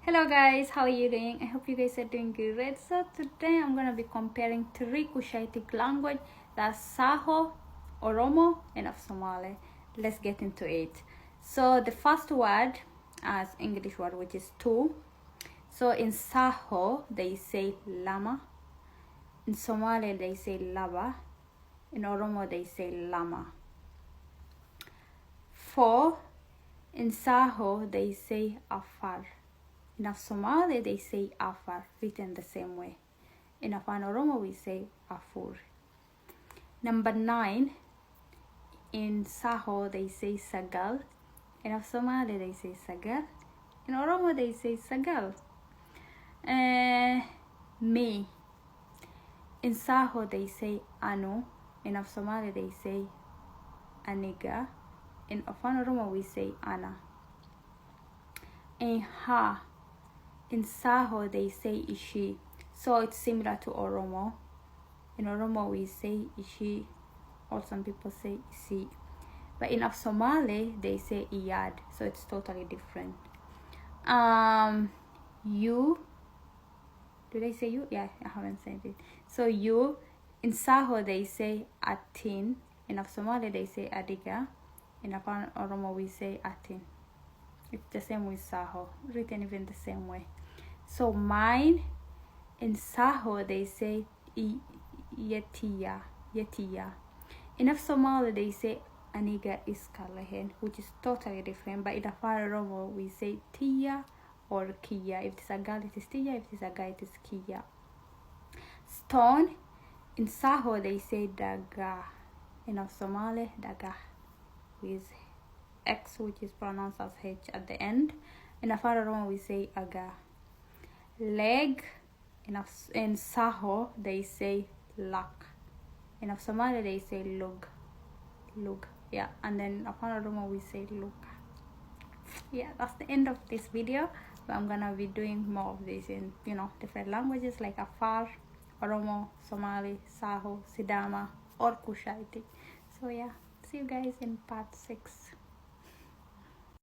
Hello guys, how are you doing? I hope you guys are doing great. So today I'm gonna be comparing three Cushitic language, that's Saho, Oromo, and of Somali. Let's get into it. So the first word as English word, which is two. So in Saho they say lama, in Somali they say laba, in Oromo they say lama. Four, in Saho they say afar. In Somali, they say Afar, written the same way. In Afan Oromo, we say Afur. Number 9, in Saho, they say Sagal. In Somali, they say Sagal. In Oromo, they say Sagal. Me. In Saho, they say Anu. In Somali, they say Aniga. In Afan Oromo, we say Ana. In Ha. In Saho, they say Ishi, so it's similar to Oromo. In Oromo, we say Ishi, or some people say Isi. But in Somali, they say Iyad, so it's totally different. You, did I say you? Yeah, I haven't said it. So you, in Saho, they say Atin. In Somali, they say Adiga. In Oromo, we say Atin. It's the same with Saho, written even the same way. So mine, in Saho they say Yetia. In Somali they say Aniga Iskalahen, which is totally different. But in Afar Oromo we say Tia or Kia. If it's a girl it is Tia, if it's a guy it is Kia. Stone, in Saho they say Daga. In Somali Daga with X, which is pronounced as H at the end. In Afar Oromo we say Aga. Leg, in Saho they say lak. In Somali they say lug. Yeah, and then upon Oromo we say luka. Yeah, that's the end of this video. But I'm gonna be doing more of this in different languages like Afar, Oromo, Somali, Saho, Sidama, or Cushitic. So yeah, see you guys in part 6.